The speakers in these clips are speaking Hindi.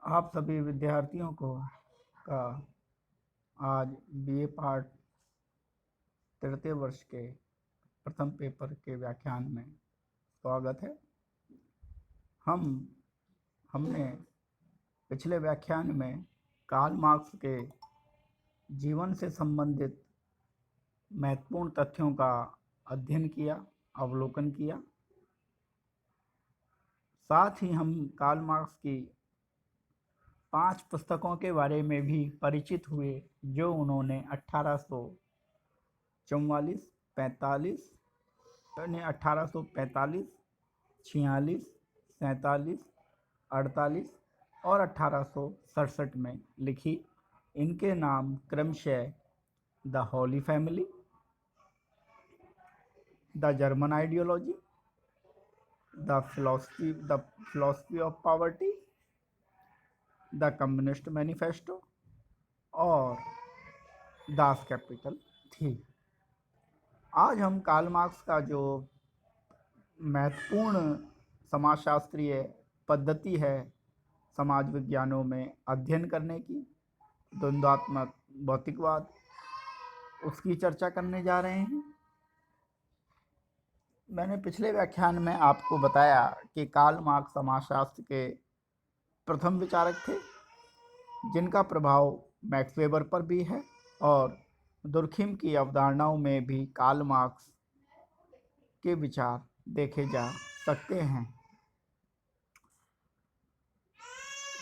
आप सभी विद्यार्थियों को का आज बीए पार्ट तृतीय वर्ष के प्रथम पेपर के व्याख्यान में स्वागत है। हमने पिछले व्याख्यान में कार्ल मार्क्स के जीवन से संबंधित महत्वपूर्ण तथ्यों का अध्ययन किया, अवलोकन किया। साथ ही हम कार्ल मार्क्स की 5 पुस्तकों के बारे में भी परिचित हुए जो उन्होंने 1844, 45 1845, 46, 47, 48 और 1867 में लिखी। इनके नाम क्रमशः the Holi family, the German ideology, the philosophy of poverty, the communist manifesto और दास कैपिटल थी। आज हम कार्ल मार्क्स का जो महत्वपूर्ण समाजशास्त्रीय पद्धति है समाज विज्ञानों में अध्ययन करने की, द्वंद्वात्मक भौतिकवाद, उसकी चर्चा करने जा रहे हैं। मैंने पिछले व्याख्यान में आपको बताया कि कार्ल मार्क्स समाजशास्त्र के प्रथम विचारक थे जिनका प्रभाव मैक्स वेबर पर भी है और दुर्खिम की अवधारणाओं में भी कार्ल मार्क्स के विचार देखे जा सकते हैं।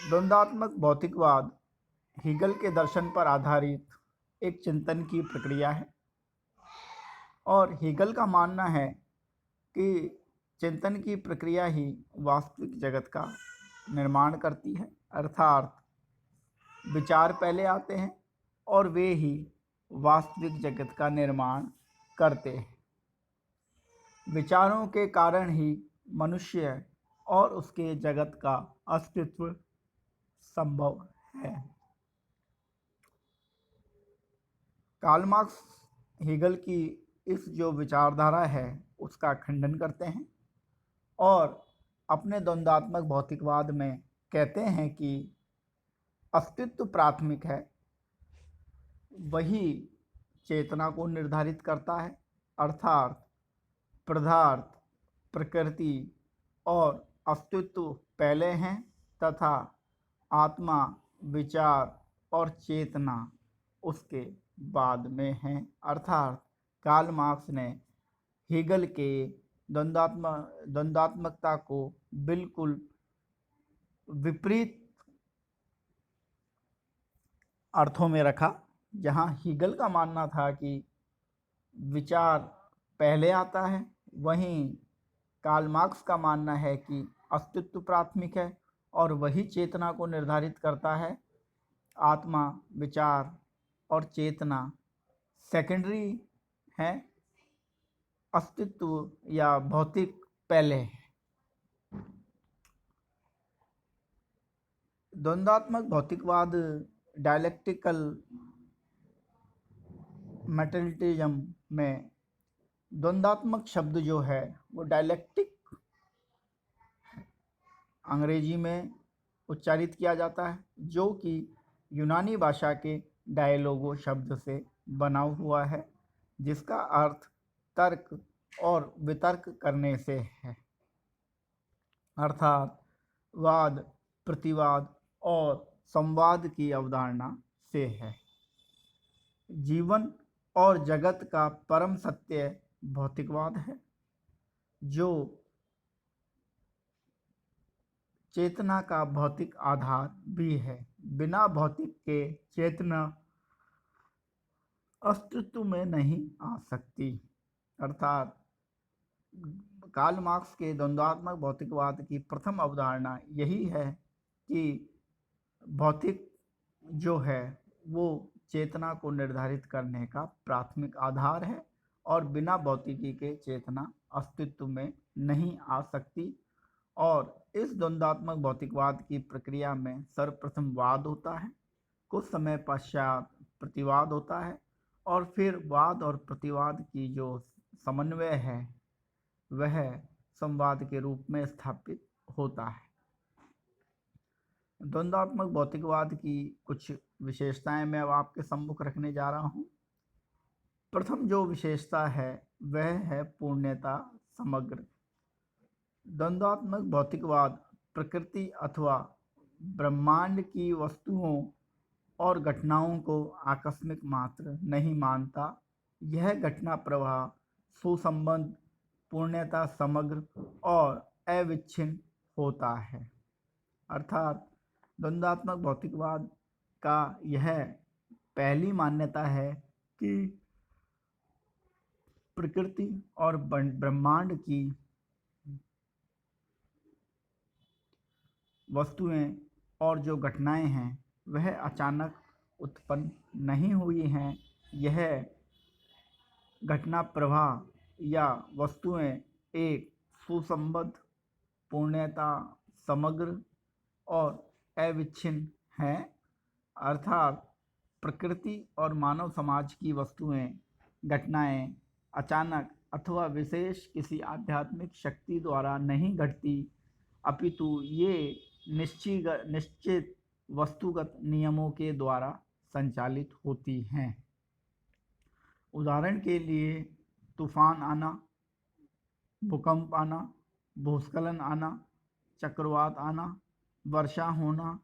द्वंद्वात्मक भौतिकवाद हीगल के दर्शन पर आधारित एक चिंतन की प्रक्रिया है और हीगल का मानना है कि चिंतन की प्रक्रिया ही वास्तविक जगत का निर्माण करती है, अर्थात विचार पहले आते हैं और वे ही वास्तविक जगत का निर्माण करते हैं। विचारों के कारण ही मनुष्य और उसके जगत का अस्तित्व संभव है। कार्ल मार्क्स हीगल की इस जो विचारधारा है उसका खंडन करते हैं और अपने द्वंद्वात्मक भौतिकवाद में कहते हैं कि अस्तित्व प्राथमिक है, वही चेतना को निर्धारित करता है, अर्थात पदार्थ, प्रकृति और अस्तित्व पहले हैं तथा आत्मा, विचार और चेतना उसके बाद में हैं। अर्थात कार्ल मार्क्स ने हीगल के द्वंद्वात्मकता को बिल्कुल विपरीत अर्थों में रखा। जहाँ हीगल का मानना था कि विचार पहले आता है, वहीं कार्ल मार्क्स का मानना है कि अस्तित्व प्राथमिक है और वही चेतना को निर्धारित करता है। आत्मा, विचार और चेतना सेकेंडरी है, अस्तित्व या भौतिक पहले है। द्वंद्वात्मक भौतिकवाद डायलेक्टिकल मेटेरियलिज्म में द्वंद्वात्मक शब्द जो है वो डायलेक्टिक अंग्रेजी में उच्चारित किया जाता है, जो कि यूनानी भाषा के डायलोगो शब्द से बना हुआ है, जिसका अर्थ तर्क और वितर्क करने से है, अर्थात वाद, प्रतिवाद और संवाद की अवधारणा से है। जीवन और जगत का परम सत्य भौतिकवाद है, जो चेतना का भौतिक आधार भी है। बिना भौतिक के चेतना अस्तित्व में नहीं आ सकती। अर्थात कार्ल मार्क्स के द्वंद्वात्मक भौतिकवाद की प्रथम अवधारणा यही है कि भौतिक जो है वो चेतना को निर्धारित करने का प्राथमिक आधार है और बिना भौतिकी के चेतना अस्तित्व में नहीं आ सकती। और इस द्वंद्वात्मक भौतिकवाद की प्रक्रिया में सर्वप्रथम वाद होता है, कुछ समय पश्चात प्रतिवाद होता है और फिर वाद और प्रतिवाद की जो समन्वय है वह संवाद के रूप में स्थापित होता है। द्वंद्वात्मक भौतिकवाद की कुछ विशेषताएं मैं अब आपके सम्मुख रखने जा रहा हूँ। प्रथम जो विशेषता है वह है पूर्णता समग्र। द्वंद्वात्मक भौतिकवाद प्रकृति अथवा ब्रह्मांड की वस्तुओं और घटनाओं को आकस्मिक मात्र नहीं मानता। यह घटना प्रवाह सुसंबद्ध, पूर्णता समग्र और अविच्छिन्न होता है। अर्थात द्वंद्वात्मक भौतिकवाद का यह पहली मान्यता है कि प्रकृति और ब्रह्मांड की वस्तुएं और जो घटनाएं हैं वह अचानक उत्पन्न नहीं हुई हैं। यह घटना प्रवाह या वस्तुएं एक सुसंबद्ध, पूर्णता समग्र और अविच्छिन्न हैं। अर्थात प्रकृति और मानव समाज की वस्तुएं, घटनाएं अचानक अथवा विशेष किसी आध्यात्मिक शक्ति द्वारा नहीं घटती, अपितु ये निश्चित वस्तुगत नियमों के द्वारा संचालित होती हैं। उदाहरण के लिए तूफान आना, भूकंप आना, भूस्खलन आना, चक्रवात आना, वर्षा होना,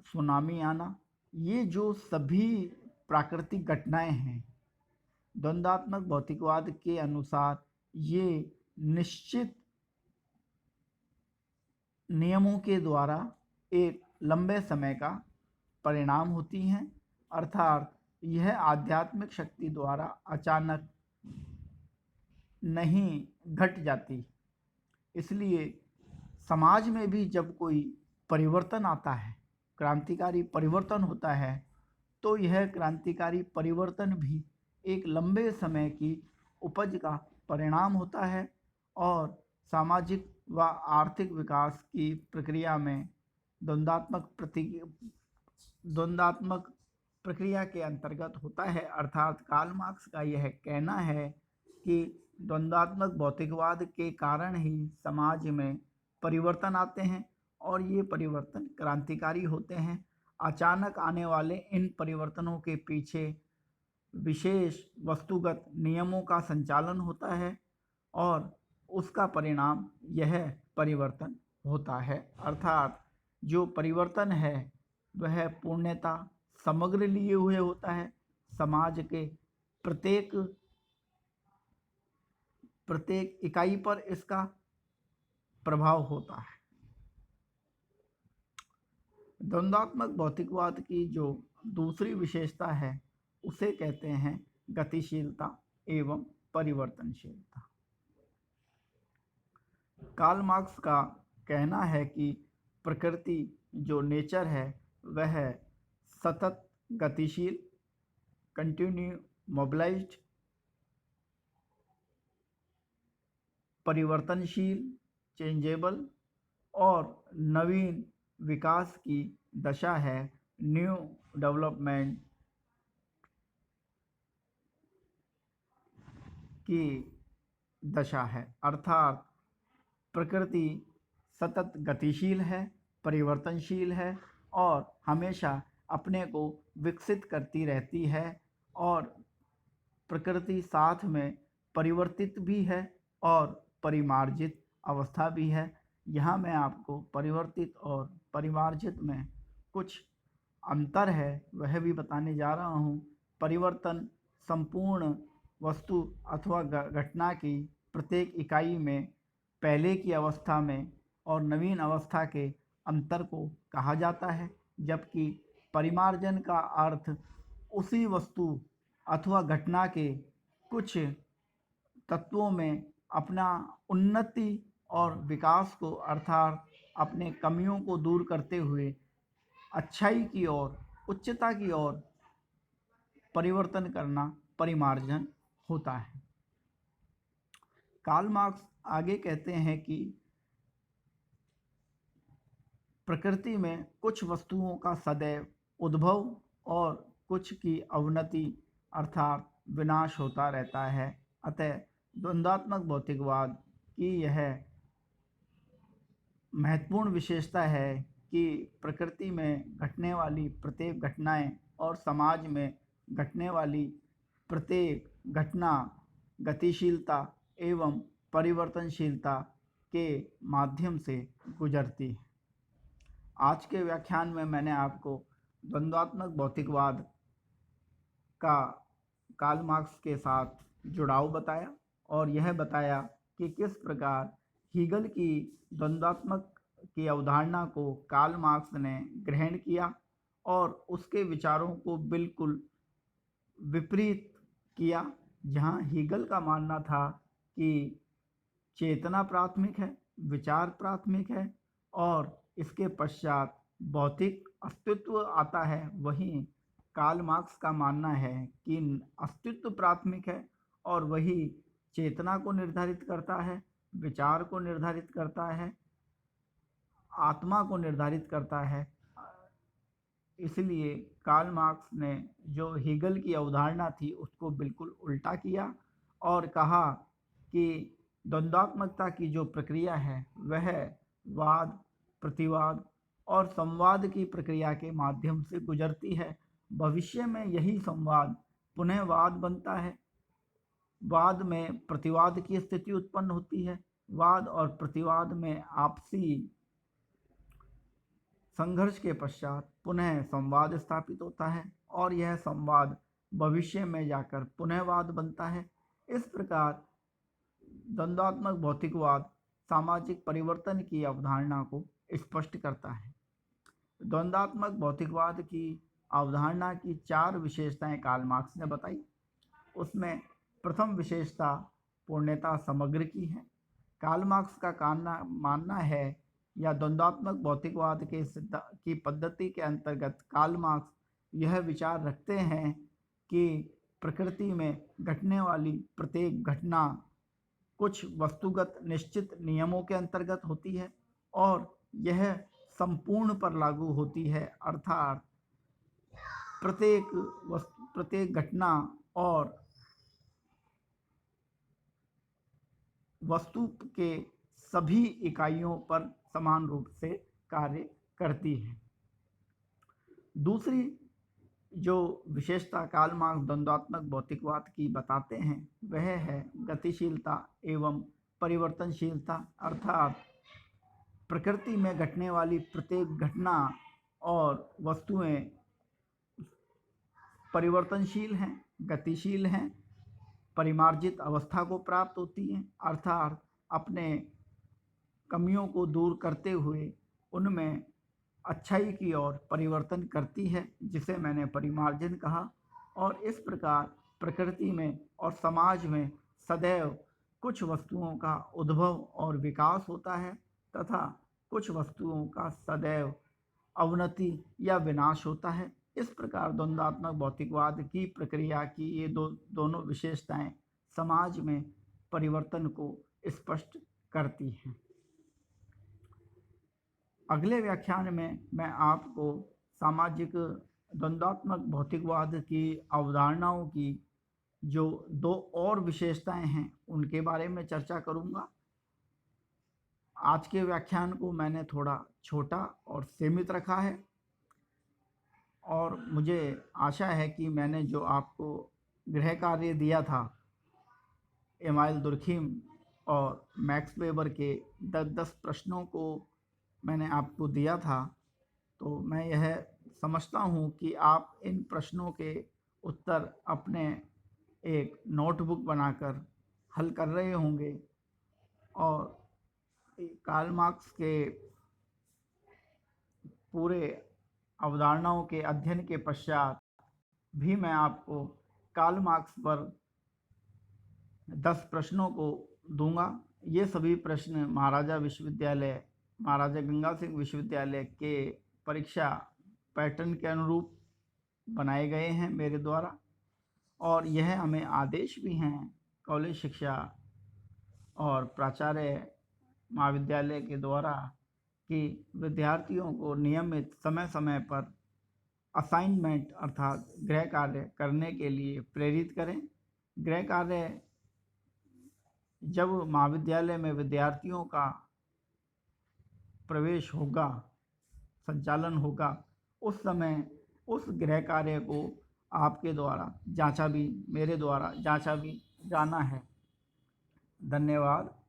सुनामी आना, ये जो सभी प्राकृतिक घटनाएं हैं, द्वंद्वात्मक भौतिकवाद के अनुसार ये निश्चित नियमों के द्वारा एक लंबे समय का परिणाम होती हैं। अर्थात यह आध्यात्मिक शक्ति द्वारा अचानक नहीं घट जाती। इसलिए समाज में भी जब कोई परिवर्तन आता है, क्रांतिकारी परिवर्तन होता है, तो यह क्रांतिकारी परिवर्तन भी एक लंबे समय की उपज का परिणाम होता है और सामाजिक व आर्थिक विकास की प्रक्रिया में द्वंद्वात्मक प्रक्रिया के अंतर्गत होता है। अर्थात कार्ल मार्क्स का यह कहना है कि द्वंद्वात्मक भौतिकवाद के कारण ही समाज में परिवर्तन आते हैं और ये परिवर्तन क्रांतिकारी होते हैं। अचानक आने वाले इन परिवर्तनों के पीछे विशेष वस्तुगत नियमों का संचालन होता है और उसका परिणाम यह परिवर्तन होता है। अर्थात जो परिवर्तन है वह पूर्णता समग्र लिए हुए होता है। समाज के प्रत्येक इकाई पर इसका प्रभाव होता है। द्वंद्वात्मक भौतिकवाद की जो दूसरी विशेषता है उसे कहते हैं गतिशीलता एवं परिवर्तनशीलता। कार्ल मार्क्स का कहना है कि प्रकृति जो नेचर है वह सतत गतिशील, कंटिन्यू मोबिलाइज्ड, परिवर्तनशील, चेंजेबल और नवीन विकास की दशा है, न्यू डेवलपमेंट की दशा है। अर्थात प्रकृति सतत गतिशील है, परिवर्तनशील है और हमेशा अपने को विकसित करती रहती है और प्रकृति साथ में परिवर्तित भी है और परिमार्जित अवस्था भी है। यहाँ मैं आपको परिवर्तित और परिमार्जित में कुछ अंतर है वह भी बताने जा रहा हूँ। परिवर्तन संपूर्ण वस्तु अथवा घटना की प्रत्येक इकाई में पहले की अवस्था में और नवीन अवस्था के अंतर को कहा जाता है, जबकि परिमार्जन का अर्थ उसी वस्तु अथवा घटना के कुछ तत्वों में अपना उन्नति और विकास को, अर्थात अपने कमियों को दूर करते हुए अच्छाई की ओर, उच्चता की ओर परिवर्तन करना परिमार्जन होता है। कार्ल मार्क्स आगे कहते हैं कि प्रकृति में कुछ वस्तुओं का सदैव उद्भव और कुछ की अवनति अर्थात विनाश होता रहता है। अतः द्वंद्वात्मक भौतिकवाद की यह महत्वपूर्ण विशेषता है कि प्रकृति में घटने वाली प्रत्येक घटनाएं और समाज में घटने वाली प्रत्येक घटना गतिशीलता एवं परिवर्तनशीलता के माध्यम से गुजरती है। आज के व्याख्यान में मैंने आपको द्वंद्वात्मक भौतिकवाद का कार्ल मार्क्स के साथ जुड़ाव बताया और यह बताया कि किस प्रकार हीगल की द्वंद्वात्मक की अवधारणा को कार्ल मार्क्स ने ग्रहण किया और उसके विचारों को बिल्कुल विपरीत किया। जहां हीगल का मानना था कि चेतना प्राथमिक है, विचार प्राथमिक है और इसके पश्चात भौतिक अस्तित्व आता है, वहीं कार्ल मार्क्स का मानना है कि अस्तित्व प्राथमिक है और वही चेतना को निर्धारित करता है, विचार को निर्धारित करता है, आत्मा को निर्धारित करता है। इसलिए कार्ल मार्क्स ने जो हीगल की अवधारणा थी उसको बिल्कुल उल्टा किया और कहा कि द्वंद्वात्मकता की जो प्रक्रिया है वह वाद, प्रतिवाद और संवाद की प्रक्रिया के माध्यम से गुजरती है। भविष्य में यही संवाद पुनः वाद बनता है, वाद में प्रतिवाद की स्थिति उत्पन्न होती है, वाद और प्रतिवाद में आपसी संघर्ष के पश्चात पुनः संवाद स्थापित होता है और यह संवाद भविष्य में जाकर पुनः वाद बनता है। इस प्रकार द्वंद्वात्मक भौतिकवाद सामाजिक परिवर्तन की अवधारणा को स्पष्ट करता है। द्वंद्वात्मक भौतिकवाद की अवधारणा की 4 विशेषताएं कार्ल मार्क्स ने बताई। उसमें प्रथम विशेषता पूर्णता समग्र की है। कार्ल मार्क्स का मानना है या द्वंद्वात्मक भौतिकवाद की पद्धति के अंतर्गत कार्ल मार्क्स यह विचार रखते हैं कि प्रकृति में घटने वाली प्रत्येक घटना कुछ वस्तुगत निश्चित नियमों के अंतर्गत होती है और यह संपूर्ण पर लागू होती है, अर्थात प्रत्येक घटना और वस्तु के सभी इकाइयों पर समान रूप से कार्य करती है। दूसरी जो विशेषता कार्ल मार्क्स द्वंद्वात्मक भौतिकवाद की बताते हैं वह है गतिशीलता एवं परिवर्तनशीलता, अर्थात प्रकृति में घटने वाली प्रत्येक घटना और वस्तुएं परिवर्तनशील हैं, गतिशील हैं, परिमार्जित अवस्था को प्राप्त होती हैं, अर्थात अपने कमियों को दूर करते हुए उनमें अच्छाई की ओर परिवर्तन करती है, जिसे मैंने परिमार्जन कहा। और इस प्रकार प्रकृति में और समाज में सदैव कुछ वस्तुओं का उद्भव और विकास होता है तथा कुछ वस्तुओं का सदैव अवनति या विनाश होता है। इस प्रकार द्वंद्वात्मक भौतिकवाद की प्रक्रिया की ये दोनों विशेषताएं समाज में परिवर्तन को स्पष्ट करती हैं। अगले व्याख्यान में मैं आपको सामाजिक द्वंद्वात्मक भौतिकवाद की अवधारणाओं की जो 2 और विशेषताएं हैं उनके बारे में चर्चा करूंगा। आज के व्याख्यान को मैंने थोड़ा छोटा और सीमित रखा है और मुझे आशा है कि मैंने जो आपको गृह कार्य दिया था एमाइल दुर्खिम और मैक्स वेबर के 10-10 प्रश्नों को मैंने आपको दिया था, तो मैं यह समझता हूँ कि आप इन प्रश्नों के उत्तर अपने एक नोटबुक बनाकर हल कर रहे होंगे और कार्ल मार्क्स के पूरे अवधारणाओं के अध्ययन के पश्चात भी मैं आपको कार्ल मार्क्स पर 10 प्रश्नों को दूंगा। ये सभी प्रश्न महाराजा गंगा सिंह विश्वविद्यालय के परीक्षा पैटर्न के अनुरूप बनाए गए हैं मेरे द्वारा और यह हमें आदेश भी हैं कॉलेज शिक्षा और प्राचार्य महाविद्यालय के द्वारा कि विद्यार्थियों को नियमित समय समय पर असाइनमेंट अर्थात गृह कार्य करने के लिए प्रेरित करें। गृह कार्य जब महाविद्यालय में विद्यार्थियों का प्रवेश होगा संचालन होगा, उस समय उस गृह कार्य को आपके द्वारा जांचा भी, मेरे द्वारा जांचा भी जाना है। धन्यवाद।